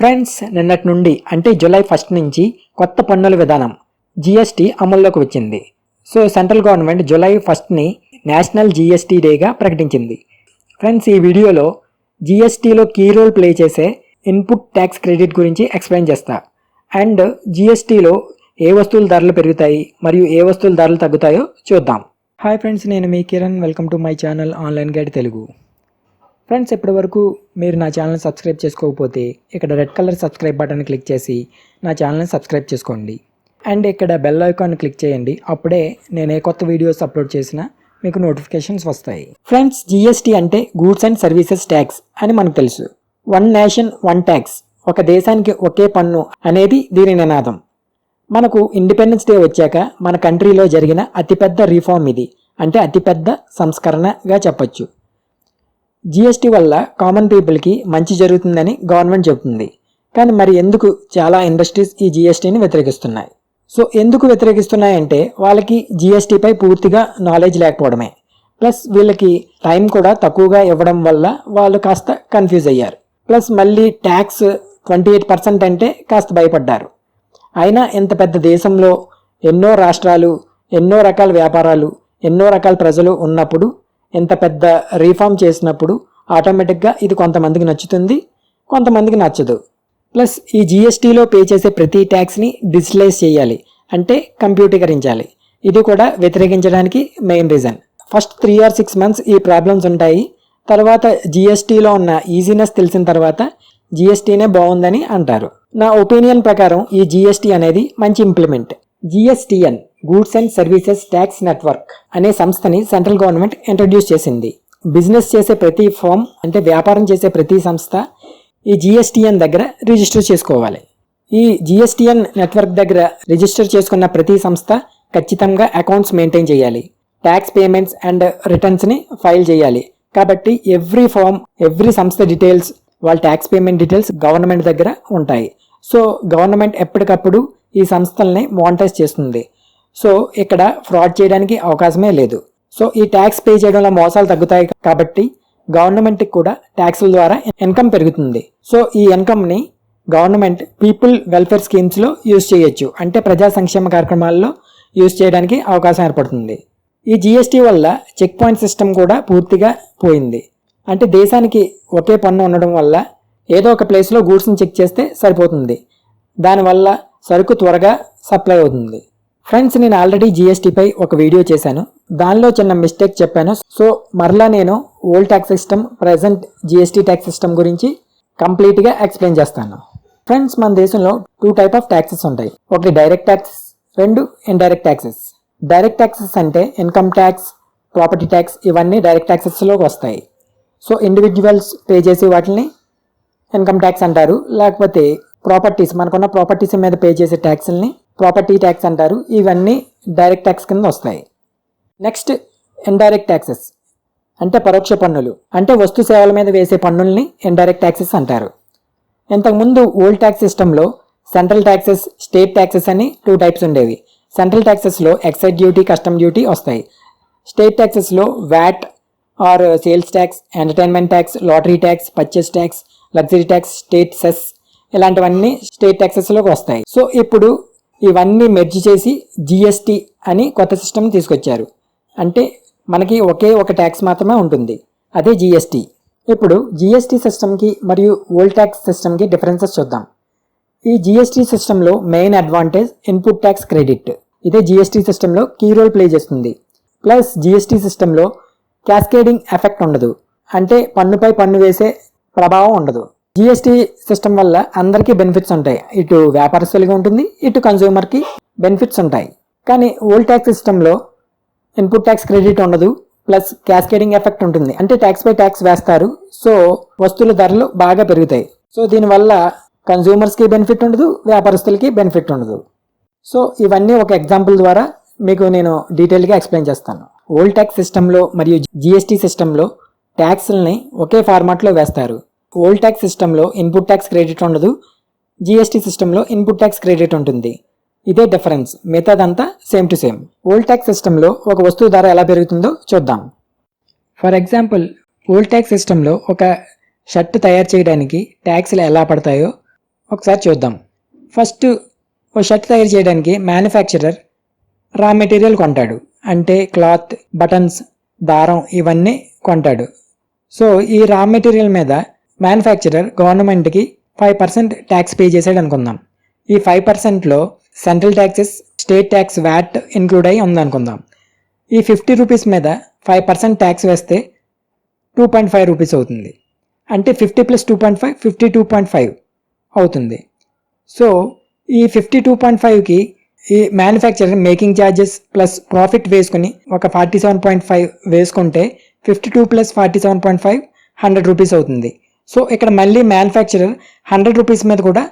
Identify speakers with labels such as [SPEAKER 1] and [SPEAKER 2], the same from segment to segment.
[SPEAKER 1] Friends, నిన్నటి నుండి అంటే జూలై 1 నుంచి కొత్త పన్నుల విధానం జీఎస్టీ అమల్లోకి వచ్చింది. సో సెంట్రల్ గవర్నమెంట్ జూలై 1ని నేషనల్ జీఎస్టీ డేగా ప్రకటించింది. ఫ్రెండ్స్, ఈ వీడియోలో జీఎస్టీలో కీ రోల్ ప్లే చేసే ఇన్పుట్ ట్యాక్స్ క్రెడిట్ గురించి ఎక్స్ప్లెయిన్ చేస్తా. అండ్ జీఎస్టీలో ఏ వస్తువుల ధరలు పెరుగుతాయి మరియు ఏ వస్తువుల ధరలు తగ్గుతాయో చూద్దాం. హాయ్ ఫ్రెండ్స్, నేను మీ Kiran. Welcome to my channel online guide Telugu. Friends, ఇప్పటివరకు మీరు నా ఛానల్ని సబ్స్క్రైబ్ చేసుకోకపోతే ఇక్కడ red colour subscribe button click చేసి నా ఛానల్ని సబ్స్క్రైబ్ చేసుకోండి. అండ్ ఇక్కడ బెల్ ఐకాన్ క్లిక్ చేయండి. అప్పుడే నేను ఏ కొత్త వీడియోస్ అప్లోడ్ చేసినా మీకు నోటిఫికేషన్స్ వస్తాయి. ఫ్రెండ్స్, జీఎస్టీ అంటే గూడ్స్ అండ్ సర్వీసెస్ ట్యాక్స్ అని మనకు తెలుసు. వన్ నేషన్ వన్ ట్యాక్స్, ఒక దేశానికి ఒకే పన్ను అనేది దీని నినాదం. మనకు ఇండిపెండెన్స్ డే వచ్చాక మన కంట్రీలో జరిగిన అతిపెద్ద రిఫార్మ్ ఇది. అంటే అతిపెద్ద సంస్కరణగా చెప్పొచ్చు. జీఎస్టీ వల్ల కామన్ పీపుల్కి మంచి జరుగుతుందని గవర్నమెంట్ చెబుతుంది. కానీ మరి ఎందుకు చాలా ఇండస్ట్రీస్ ఈ జీఎస్టీని వ్యతిరేకిస్తున్నాయి? సో ఎందుకు వ్యతిరేకిస్తున్నాయంటే వాళ్ళకి జీఎస్టీపై పూర్తిగా నాలెడ్జ్ లేకపోవడమే. ప్లస్ వీళ్ళకి టైం కూడా తక్కువగా ఇవ్వడం వల్ల వాళ్ళు కాస్త కన్ఫ్యూజ్ అయ్యారు. ప్లస్ మళ్ళీ ట్యాక్స్ 28% అంటే కాస్త భయపడ్డారు. అయినా ఇంత పెద్ద దేశంలో ఎన్నో రాష్ట్రాలు, ఎన్నో రకాల వ్యాపారాలు, ఎన్నో రకాల ప్రజలు ఉన్నప్పుడు ఎంత పెద్ద రీఫార్మ్ చేసినప్పుడు ఆటోమేటిక్గా ఇది కొంతమందికి నచ్చుతుంది, కొంతమందికి నచ్చదు. ప్లస్ ఈ జీఎస్టీలో పే చేసే ప్రతి ట్యాక్స్ని డిజిటలైజ్ చేయాలి, అంటే కంప్యూటరీకరించాలి. ఇది కూడా వ్యతిరేకించడానికి main reason. First 3 or 6 months ఈ ప్రాబ్లమ్స్ ఉంటాయి. తర్వాత జీఎస్టీలో ఉన్న ఈజీనెస్ తెలిసిన తర్వాత జీఎస్టీనే బాగుందని అంటారు. నా ఒపీనియన్ ప్రకారం ఈ జీఎస్టీ అనేది మంచి implement. GSTN, goods and services tax network అనే సంస్థని సెంట్రల్ గవర్నమెంట్ ఇంట్రడ్యూస్ చేసింది. బిజినెస్ చేసే ప్రతి ఫర్మ్, అంటే వ్యాపారం చేసే ప్రతి సంస్థ ఈ జిఎస్టిఎన్ దగ్గర రిజిస్టర్ చేసుకోవాలి. ఈ జిఎస్టిఎన్ నెట్వర్క్ దగ్గర రిజిస్టర్ చేసుకున్న ప్రతి సంస్థ ఖచ్చితంగా అకౌంట్స్ మెయింటైన్ చేయాలి. ట్యాక్స్ పేమెంట్స్ అండ్ రిటర్న్స్ని ఫైల్ చేయాలి. కాబట్టి ఎవ్రీ ఫర్మ్, ఎవ్రీ సంస్థ డీటెయిల్స్, వాళ్ళ ట్యాక్స్ పేమెంట్ డీటెయిల్స్ గవర్నమెంట్ దగ్గర ఉంటాయి. సో గవర్నమెంట్ ఎప్పటికప్పుడు ఈ సంస్థల్ని మానిటైజ్ చేస్తుంది. సో ఇక్కడ ఫ్రాడ్ చేయడానికి అవకాశమే లేదు. సో ఈ ట్యాక్స్ పే చేయడంలో మోసాలు తగ్గుతాయి. కాబట్టి గవర్నమెంట్కి కూడా ట్యాక్సుల ద్వారా ఇన్కమ్ పెరుగుతుంది. సో ఈ ఇన్కమ్ని గవర్నమెంట్ పీపుల్ వెల్ఫేర్ స్కీమ్స్లో యూజ్ చేయొచ్చు, అంటే ప్రజా సంక్షేమ కార్యక్రమాల్లో యూజ్ చేయడానికి అవకాశం ఏర్పడుతుంది. ఈ జీఎస్టీ వల్ల చెక్ పాయింట్ సిస్టమ్ కూడా పూర్తిగా పోయింది. అంటే దేశానికి ఒకే పన్ను ఉండడం వల్ల ఏదో ఒక ప్లేస్లో గూడ్స్ని చెక్ చేస్తే సరిపోతుంది. దానివల్ల సరుకు త్వరగా సప్లై అవుతుంది. ఫ్రెండ్స్, నేను ఆల్రెడీ జీఎస్టీపై ఒక వీడియో చేశాను. దానిలో చిన్న మిస్టేక్ చెప్పాను. సో మరలా నేను old tax system, present GST tax system గురించి కంప్లీట్గా ఎక్స్ప్లెయిన్ చేస్తాను. ఫ్రెండ్స్, మన దేశంలో 2 types ఆఫ్ ట్యాక్సెస్ ఉంటాయి. ఒకటి direct taxes, 2 indirect taxes. Direct taxes అంటే ఇన్కమ్ ట్యాక్స్, ప్రాపర్టీ ట్యాక్స్, ఇవన్నీ డైరెక్ట్ ట్యాక్సెస్లోకి వస్తాయి. సో ఇండివిజువల్స్ పే చేసే వాటిని ఇన్కమ్ ట్యాక్స్ అంటారు. లేకపోతే ప్రాపర్టీస్, మనకున్న ప్రాపర్టీస్ మీద పే చేసే ట్యాక్స్ని ప్రాపర్టీ ట్యాక్స్ అంటారు. ఇవన్నీ డైరెక్ట్ ట్యాక్స్ కింద వస్తాయి. నెక్స్ట్ ఇండైరెక్ట్ ట్యాక్సెస్ అంటే పరోక్ష పన్నులు, అంటే వస్తు సేవల మీద వేసే పన్నుల్ని ఇండైరెక్ట్ ట్యాక్సెస్ అంటారు. ఇంతకుముందు ఓల్డ్ ట్యాక్స్ సిస్టంలో సెంట్రల్ ట్యాక్సెస్, స్టేట్ ట్యాక్సెస్ అని 2 types ఉండేవి. సెంట్రల్ ట్యాక్సెస్లో ఎక్సైజ్ డ్యూటీ, కస్టమ్ డ్యూటీ వస్తాయి. స్టేట్ ట్యాక్సెస్లో VAT or sales tax, entertainment tax, lottery tax, purchase tax, luxury tax, state cess, ఇలాంటివన్నీ స్టేట్ ట్యాక్సెస్లోకి వస్తాయి. సో ఇప్పుడు ఇవన్నీ మెర్జ్ చేసి జిఎస్టీ అని కొత్త సిస్టమ్ తీసుకొచ్చారు. అంటే మనకి ఒకే ఒక ట్యాక్స్ మాత్రమే ఉంటుంది, అదే జిఎస్టీ. ఇప్పుడు జిఎస్టీ సిస్టమ్కి మరియు ఓల్డ్ ట్యాక్స్ సిస్టమ్కి డిఫరెన్సెస్ చూద్దాం. ఈ జిఎస్టీ సిస్టంలో main advantage input tax credit. ఇదే జిఎస్టీ సిస్టంలో కీ రోల్ ప్లే చేస్తుంది. ప్లస్ జిఎస్టీ సిస్టంలో క్యాస్కేడింగ్ ఎఫెక్ట్ ఉండదు, అంటే పన్నుపై పన్ను వేసే ప్రభావం ఉండదు. జిఎస్టీ సిస్టమ్ వల్ల అందరికీ బెనిఫిట్స్ ఉంటాయి. ఇటు వ్యాపారస్తులకి ఉంటుంది, ఇటు కన్జ్యూమర్కి బెనిఫిట్స్ ఉంటాయి. కానీ ఓల్డ్ ట్యాక్స్ సిస్టంలో ఇన్పుట్ ట్యాక్స్ క్రెడిట్ ఉండదు, ప్లస్ క్యాస్కేడింగ్ ఎఫెక్ట్ ఉంటుంది. అంటే ట్యాక్స్ పై ట్యాక్స్ వేస్తారు. సో వస్తువుల ధరలు బాగా పెరుగుతాయి. సో దీనివల్ల కన్జ్యూమర్స్కి బెనిఫిట్ ఉండదు, వ్యాపారస్తులకి బెనిఫిట్ ఉండదు. సో ఇవన్నీ ఒక ఎగ్జాంపుల్ ద్వారా మీకు నేను డీటెయిల్గా ఎక్స్ప్లెయిన్ చేస్తాను. ఓల్డ్ ట్యాక్స్ సిస్టంలో మరియు జిఎస్టీ సిస్టంలో ట్యాక్స్ని ఒకే ఫార్మాట్లో వేస్తారు. ఓల్డ్ ట్యాక్స్ సిస్టంలో ఇన్పుట్ ట్యాక్స్ క్రెడిట్ ఉండదు, జిఎస్టీ సిస్టంలో ఇన్పుట్ ట్యాక్స్ క్రెడిట్ ఉంటుంది. ఇదే డిఫరెన్స్, మిగతాదంతా same to same. Old tax సిస్టంలో ఒక వస్తువు ధర ఎలా పెరుగుతుందో చూద్దాం. ఫర్ ఎగ్జాంపుల్, ఓల్డ్ ట్యాక్స్ సిస్టంలో ఒక షర్ట్ తయారు చేయడానికి ట్యాక్స్లు ఎలా పడతాయో ఒకసారి చూద్దాం. ఫస్ట్ ఓ షర్ట్ తయారు చేయడానికి మ్యానుఫ్యాక్చరర్ రా మెటీరియల్ కొంటాడు, అంటే క్లాత్, బటన్స్, దారం ఇవన్నీ కొంటాడు. సో ఈ రా మెటీరియల్ మీద మ్యానుఫ్యాక్చరర్ గవర్నమెంట్కి 5% ట్యాక్స్ పే చేశాడు అనుకుందాం. ఈ 5%లో central taxes, state tax, VAT include అయి ఉందనుకుందాం. ఈ 50 రూపీస్ మీద 5% ట్యాక్స్ వేస్తే 2.5 రూపీస్ అవుతుంది. అంటే 50 + 2.5 52.5 అవుతుంది. సో ఈ 52.5కి ఈ manufacturer making charges plus profit వేసుకుని ఒక 47.5 వేసుకుంటే 52 + 47.5 100 రూపీస్ అవుతుంది. సో ఇక్కడ మళ్ళీ మ్యానుఫ్యాక్చరర్ 100 రూపీస్ మీద కూడా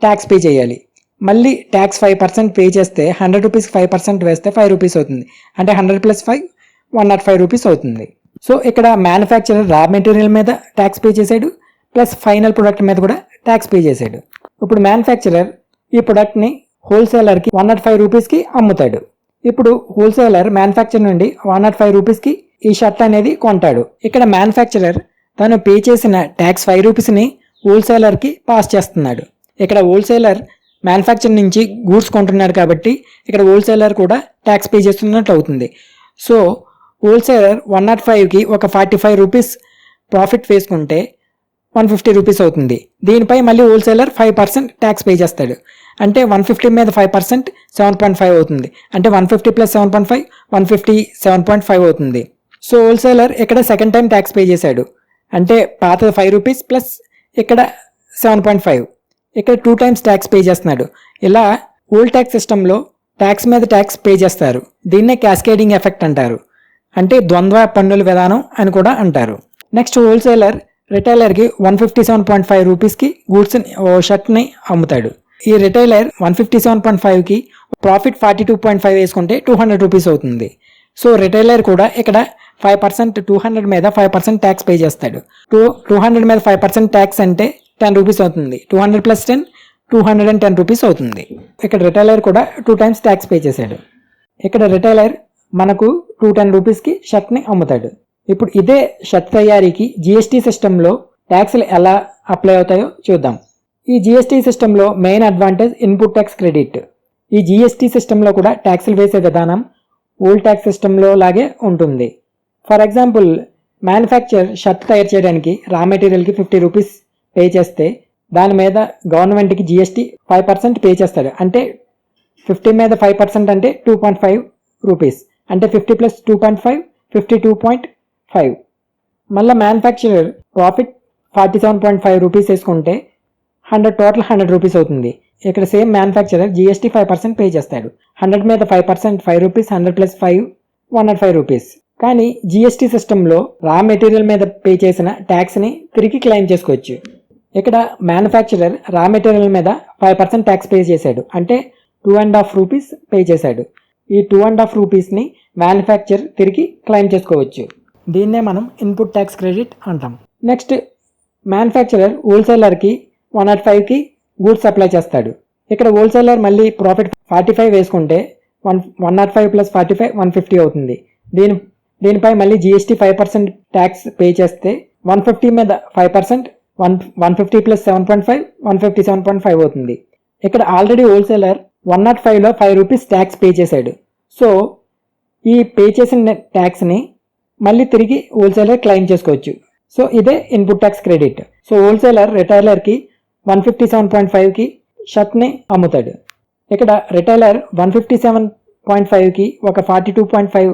[SPEAKER 1] ట్యాక్స్ పే చేయాలి. మళ్ళీ ట్యాక్స్ 5% పే చేస్తే 100 రూపీస్కి 5% వేస్తే 5 రూపీస్ అవుతుంది. అంటే 100 + 5 105 రూపీస్ అవుతుంది. సో ఇక్కడ మ్యానుఫ్యాక్చరర్ రా మెటీరియల్ మీద ట్యాక్స్ పే చేశాడు, ప్లస్ ఫైనల్ ప్రొడక్ట్ మీద కూడా ట్యాక్స్ పే చేశాడు. ఇప్పుడు మ్యానుఫ్యాక్చరర్ ఈ ప్రొడక్ట్ని హోల్సేలర్కి 105 రూపీస్కి అమ్ముతాడు. ఇప్పుడు హోల్సేలర్ మ్యానుఫ్యాక్చరర్ నుండి 105 రూపీస్కి ఈ షర్ట్ అనేది కొంటాడు. ఇక్కడ మ్యానుఫ్యాక్చరర్ తను పే చేసిన ట్యాక్స్ 5 రూపీస్ని హోల్సేలర్కి పాస్ చేస్తున్నాడు. ఇక్కడ హోల్సేలర్ మ్యానుఫ్యాక్చర్ నుంచి గూడ్స్ కొంటున్నాడు కాబట్టి ఇక్కడ హోల్సేలర్ కూడా ట్యాక్స్ పే చేస్తున్నట్టు అవుతుంది. సో హోల్సేలర్ 105కి ఒక 45 రూపీస్ ప్రాఫిట్ వేసుకుంటే 150 రూపీస్ అవుతుంది. దీనిపై మళ్ళీ హోల్సేలర్ 5% ట్యాక్స్ పే చేస్తాడు. అంటే 150 మీద 5% 7.5 అవుతుంది. అంటే 150 + 7.5 157.5 అవుతుంది. సో హోల్సేలర్ ఇక్కడ సెకండ్ టైం ట్యాక్స్ పే చేశాడు. అంటే పాత 5 రూపీస్ ప్లస్ ఇక్కడ 7.5, ఇక్కడ 2 టైమ్స్ ట్యాక్స్ పే చేస్తున్నాడు. ఇలా ఓల్డ్ ట్యాక్స్ సిస్టంలో ట్యాక్స్ మీద ట్యాక్స్ పే చేస్తారు. దీన్నే క్యాస్కేడింగ్ ఎఫెక్ట్ అంటారు, అంటే ద్వంద్వ పన్నుల విధానం అని కూడా అంటారు. నెక్స్ట్ హోల్సేలర్ రిటైలర్కి 157.5 రూపీస్కి గూడ్స్ షర్ట్ని అమ్ముతాడు. ఈ రిటైలర్ 157.5కి ప్రాఫిట్ 42.5 వేసుకుంటే 200 రూపీస్ అవుతుంది. సో రిటైలర్ కూడా ఇక్కడ 5% 200 మీద 5% ట్యాక్స్ పే చేస్తాడు. 200 మీద 5% ట్యాక్స్ అంటే 10 రూపీస్ అవుతుంది. 200 + 10 210 రూపీస్ అవుతుంది. ఇక్కడ రిటైలర్ కూడా 2 టైమ్స్ ట్యాక్స్ పే చేశాడు. ఇక్కడ రిటైలర్ మనకు 210 రూపీస్కి షర్ట్ని అమ్ముతాడు. ఇప్పుడు ఇదే షర్ట్ తయారీకి జిఎస్టీ సిస్టంలో ట్యాక్స్లు ఎలా అప్లై అవుతాయో చూద్దాం. ఈ జిఎస్టీ సిస్టంలో main advantage input tax credit. ఈ జిఎస్టీ సిస్టంలో కూడా ట్యాక్స్లు వేసే విధానం ఓల్డ్ ట్యాక్స్ సిస్టంలో లాగే ఉంటుంది. ఫర్ ఎగ్జాంపుల్, మ్యానుఫ్యాక్చర్ షర్ట్ తయారు చేయడానికి రా మెటీరియల్కి 50 రూపీస్ పే చేస్తే దాని మీద గవర్నమెంట్కి జిఎస్టీ 5% పే చేస్తాడు. అంటే 50 మీద 5% అంటే 2.5 రూపీస్. అంటే 50 + 2.5 52.5. మళ్ళీ మ్యానుఫ్యాక్చరర్ ప్రాఫిట్ 47.5 రూపీస్ వేసుకుంటే 100 టోటల్ 100 రూపీస్ అవుతుంది. ఇక్కడ సేమ్ మ్యానుఫ్యాక్చరర్ జిఎస్టీ 5% పే చేస్తాడు. 100 మీద 5% 5 రూపీస్, 100 + 5 105 రూపీస్. కానీ జిఎస్టీ సిస్టంలో రా మెటీరియల్ మీద పే చేసిన ట్యాక్స్ని తిరిగి క్లెయిమ్ చేసుకోవచ్చు. ఇక్కడ మ్యానుఫ్యాక్చరర్ రా మెటీరియల్ మీద 5% ట్యాక్స్ పే చేశాడు. అంటే 2.5 రూపీస్ పే చేశాడు. ఈ 2.5 రూపీస్ని మ్యానుఫ్యాక్చర్ తిరిగి క్లెయిమ్ చేసుకోవచ్చు. దీన్నే మనం ఇన్పుట్ ట్యాక్స్ క్రెడిట్ అంటాం. నెక్స్ట్, మ్యానుఫ్యాక్చరర్ హోల్సేలర్కి 105కి గూడ్స్ సప్లై చేస్తాడు. ఇక్కడ హోల్సేలర్ మళ్ళీ ప్రాఫిట్ 45 వేసుకుంటే 105 + 45 150 అవుతుంది. దీనిపై మళ్ళీ జిఎస్టీ 5% ట్యాక్స్ పే చేస్తే 150 మీద 5% 150 + 7.5 157.5 అవుతుంది. ఇక్కడ ఆల్రెడీ హోల్సేలర్ 105లో 5 రూపీస్ ట్యాక్స్ పే చేశాడు. సో ఈ పే చేసిన ట్యాక్స్ని మళ్ళీ తిరిగి హోల్సేలర్ క్లెయిమ్ చేసుకోవచ్చు. సో ఇదే input tax credit. So wholesaler రిటైలర్కి 157.5కి షర్ట్ని అమ్ముతాడు. ఇక్కడ రిటైలర్ 157.5కి ఒక 42.5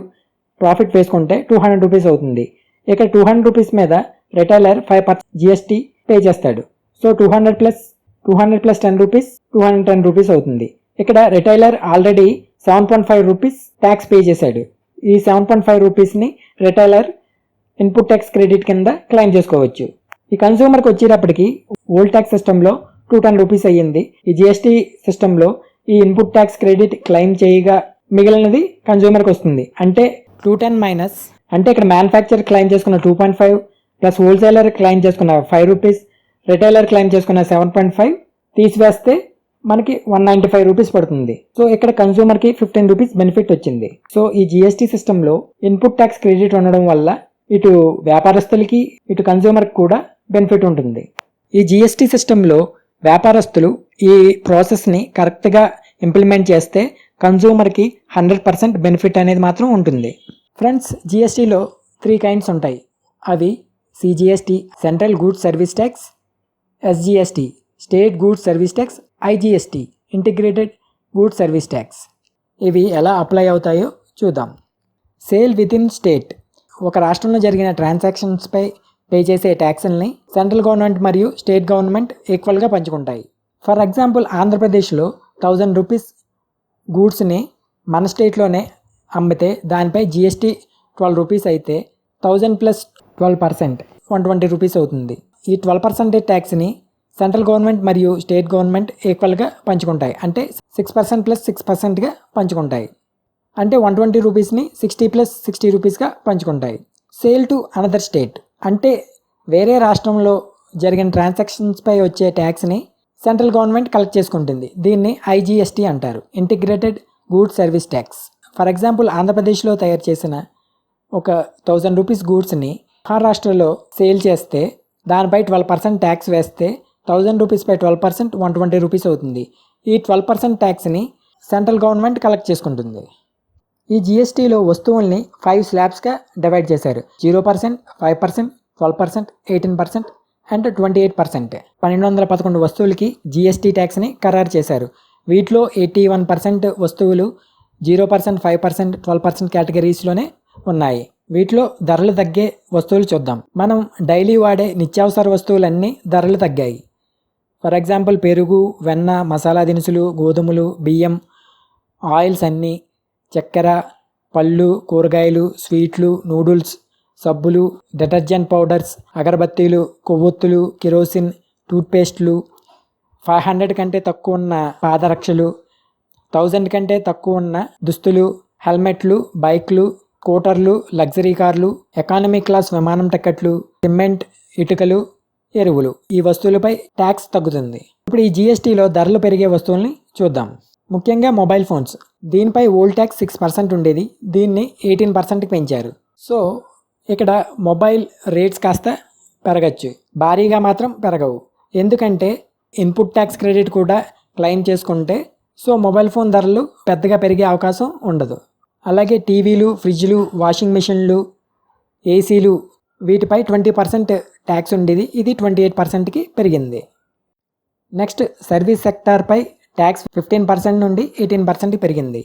[SPEAKER 1] ప్రాఫిట్ వేసుకుంటే 200 రూపీస్ అవుతుంది. ఇక్కడ 200 రూపీస్ మీద రిటైలర్ 5% జిఎస్టీ పే చేస్తాడు. సో 200 + 10 రూపీస్ 210 రూపీస్ అవుతుంది. ఇక్కడ retailer already 7.5 rupees tax pay చేశాడు. ఈ 7.5 రూపీస్ని రిటైలర్ ఇన్పుట్ ట్యాక్స్ క్రెడిట్ కింద క్లెయిమ్ చేసుకోవచ్చు. ఈ కన్సూమర్కి వచ్చేటప్పటికి ఓల్డ్ ట్యాక్స్ సిస్టంలో 210 రూపీస్ అయ్యింది. ఈ జిఎస్టీ సిస్టంలో ఈ ఇన్పుట్ ట్యాక్స్ క్రెడిట్ క్లెయిమ్ చేయగా మిగిలినది కన్సూమర్కి వస్తుంది. అంటే 210 మైనస్, అంటే ఇక్కడ మ్యానుఫ్యాక్చర్ క్లెయిమ్ చేసుకున్న 2.5 ప్లస్ హోల్సేలర్ క్లెయిమ్ చేసుకున్న 5 రూపీస్, రిటైలర్ క్లెయిమ్ చేసుకున్న 7.5 తీసివేస్తే మనకి 195 రూపీస్ పడుతుంది. సో ఇక్కడ కన్సూమర్కి 15 రూపీస్ బెనిఫిట్ వచ్చింది. సో ఈ జిఎస్టీ సిస్టంలో ఇన్పుట్ ట్యాక్స్ క్రెడిట్ ఉండడం వల్ల ఇటు వ్యాపారస్తులకి ఇటు కన్సూమర్కి కూడా బెనిఫిట్ ఉంటుంది. ఈ జిఎస్టీ సిస్టంలో వ్యాపారస్తులు ఈ ప్రాసెస్ని కరెక్ట్గా ఇంప్లిమెంట్ చేస్తే కన్జ్యూమర్కి 100% బెనిఫిట్ అనేది మాత్రం ఉంటుంది. ఫ్రెండ్స్, జిఎస్టీలో 3 కైండ్స్ ఉంటాయి. అవి CGST central goods service tax, SGST state goods service tax, IGST integrated goods service tax. ఇవి ఎలా అప్లై అవుతాయో చూద్దాం. సేల్ విత్ ఇన్ స్టేట్, ఒక రాష్ట్రంలో జరిగిన ట్రాన్సాక్షన్స్పై పే చేసే ట్యాక్స్ని సెంట్రల్ గవర్నమెంట్ మరియు స్టేట్ గవర్నమెంట్ ఈక్వల్గా పంచుకుంటాయి. ఫర్ ఎగ్జాంపుల్, ఆంధ్రప్రదేశ్లో 1000 రూపీస్ గూడ్స్ని మన స్టేట్లోనే అమ్మితే దానిపై జిఎస్టీ 12 రూపీస్ అయితే 1000 ప్లస్ 12% 120 రూపీస్ అవుతుంది. ఈ 12% ట్యాక్స్ని సెంట్రల్ గవర్నమెంట్ మరియు స్టేట్ గవర్నమెంట్ ఈక్వల్గా పంచుకుంటాయి. అంటే 6% ప్లస్ 6%గా పంచుకుంటాయి. అంటే 120 రూపీస్ని 60 ప్లస్ 60 రూపీస్గా పంచుకుంటాయి. సేల్ టు అనదర్ స్టేట్ అంటే వేరే రాష్ట్రంలో జరిగిన ట్రాన్సాక్షన్స్పై వచ్చే ట్యాక్స్ని సెంట్రల్ గవర్నమెంట్ కలెక్ట్ చేసుకుంటుంది. దీన్ని ఐజిఎస్టీ అంటారు, integrated goods service tax. For example, ఆంధ్రప్రదేశ్లో తయారు చేసిన ఒక 1000 రూపీస్ గూడ్స్ని మహారాష్ట్రలో సేల్ చేస్తే దానిపై 12% ట్యాక్స్ వేస్తే 1000 రూపీస్పై 12% 120 రూపీస్ అవుతుంది. ఈ 12% ట్యాక్స్ని సెంట్రల్ గవర్నమెంట్ కలెక్ట్ చేసుకుంటుంది. ఈ జిఎస్టీలో వస్తువుల్ని 5 స్లాబ్స్గా డివైడ్ చేశారు. 0%, 5%, 12%, 18% అండ్ 28%. 1211 వస్తువులకి జిఎస్టీ ట్యాక్స్ని ఖరారు చేశారు. వీటిలో 81% వస్తువులు 0%, 5%, 12% కేటగిరీస్లోనే ఉన్నాయి. వీటిలో ధరలు తగ్గే వస్తువులు చూద్దాం. మనం డైలీ వాడే నిత్యావసర వస్తువులన్నీ ధరలు తగ్గాయి. ఫర్ ఎగ్జాంపుల్, పెరుగు, వెన్న, మసాలా దినుసులు, గోధుమలు, బియ్యం, ఆయిల్స్ అన్నీ, చక్కెర, పళ్ళు, కూరగాయలు, స్వీట్లు, నూడిల్స్, సబ్బులు, డిటర్జెంట్ పౌడర్స్, అగరబత్తీలు, కొవ్వొత్తులు, కిరోసిన్, టూత్పేస్ట్లు, 500 కంటే తక్కువ ఉన్న పాదరక్షలు, 1000 కంటే తక్కువ ఉన్న దుస్తులు, హెల్మెట్లు, బైక్లు, స్కూటర్లు, లగ్జరీ కార్లు, ఎకానమీ క్లాస్ విమానం టికెట్లు, సిమెంట్, ఇటుకలు, ఎరువులు, ఈ వస్తువులపై ట్యాక్స్ తగ్గుతుంది. ఇప్పుడు ఈ జిఎస్టీలో ధరలు పెరిగే వస్తువుల్ని చూద్దాం. ముఖ్యంగా మొబైల్ ఫోన్స్. దీనిపై ఓల్డ్ ట్యాక్స్ 6% ఉండేది, దీన్ని 18%కి పెంచారు. సో ఇక్కడ మొబైల్ రేట్స్ కాస్త పెరగచ్చు, భారీగా మాత్రం పెరగవు. ఎందుకంటే ఇన్పుట్ ట్యాక్స్ క్రెడిట్ కూడా క్లెయిమ్ చేసుకుంటే సో మొబైల్ ఫోన్ ధరలు పెద్దగా పెరిగే అవకాశం ఉండదు. అలాగే టీవీలు, ఫ్రిడ్జ్లు, వాషింగ్ మిషన్లు, ఏసీలు వీటిపై 20% ట్యాక్స్ ఉండేది, ఇది 28%కి పెరిగింది. నెక్స్ట్, సర్వీస్ సెక్టార్పై ట్యాక్స్ 15% నుండి 18% పెరిగింది.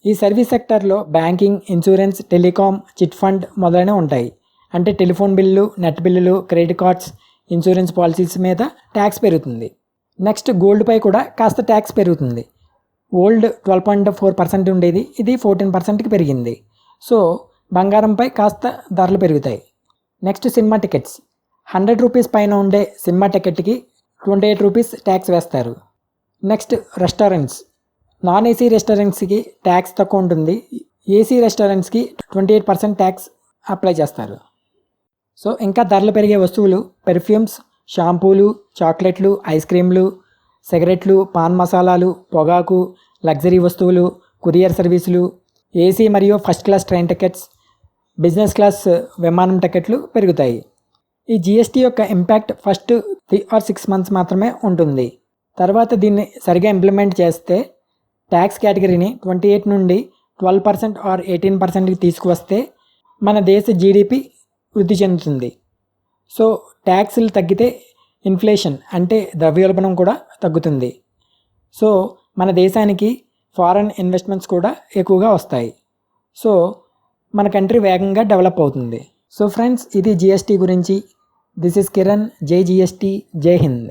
[SPEAKER 1] ఈ సర్వీస్ సెక్టార్లో banking, insurance, telecom, chit fund మొదలైనవి ఉంటాయి. అంటే టెలిఫోన్ బిల్లు, నెట్ బిల్లులు, క్రెడిట్ కార్డ్స్, ఇన్సూరెన్స్ పాలసీస్ మీద ట్యాక్స్ పెరుగుతుంది. నెక్స్ట్, గోల్డ్పై కూడా కాస్త ట్యాక్స్ పెరుగుతుంది. ఓల్డ్ 12.4% ఉండేది, ఇది 14%కి పెరిగింది. సో బంగారంపై కాస్త ధరలు పెరుగుతాయి. Next, cinema tickets. 100 రూపీస్ పైన ఉండే సినిమా టికెట్కి 28 రూపీస్ ట్యాక్స్ వేస్తారు. Next, restaurants. నాన్ ఏసీ రెస్టారెంట్స్కి ట్యాక్స్ తక్కువ ఉంటుంది, ఏసీ రెస్టారెంట్స్కి 28% ట్యాక్స్ అప్లై చేస్తారు. సో ఇంకా ధరలు పెరిగే వస్తువులు పెర్ఫ్యూమ్స్, షాంపూలు, చాక్లెట్లు, ఐస్ క్రీమ్లు, సిగరెట్లు, పాన్ మసాలాలు, పొగాకు, లగ్జరీ వస్తువులు, కొరియర్ సర్వీసులు, ఏసీ మరియు first class train tickets, business class విమానం టికెట్లు పెరుగుతాయి. ఈ జిఎస్టీ యొక్క ఇంపాక్ట్ ఫస్ట్ 3 or 6 months మాత్రమే ఉంటుంది. తర్వాత దీన్ని సరిగా ఇంప్లిమెంట్ చేస్తే ట్యాక్స్ కేటగిరీని 28 నుండి 12% or 18%కి తీసుకువస్తే మన దేశ జీడిపి వృద్ధి చెందుతుంది. సో ట్యాక్స్లు తగ్గితే ఇన్ఫ్లేషన్ అంటే ద్రవ్యోల్బణం కూడా తగ్గుతుంది. సో మన దేశానికి ఫారెన్ ఇన్వెస్ట్మెంట్స్ కూడా ఎక్కువగా వస్తాయి. సో మన కంట్రీ వేగంగా డెవలప్ అవుతుంది. సో ఫ్రెండ్స్, ఇది జిఎస్టీ గురించి. This is Kiran. జై జిఎస్టీ, జై హింద్.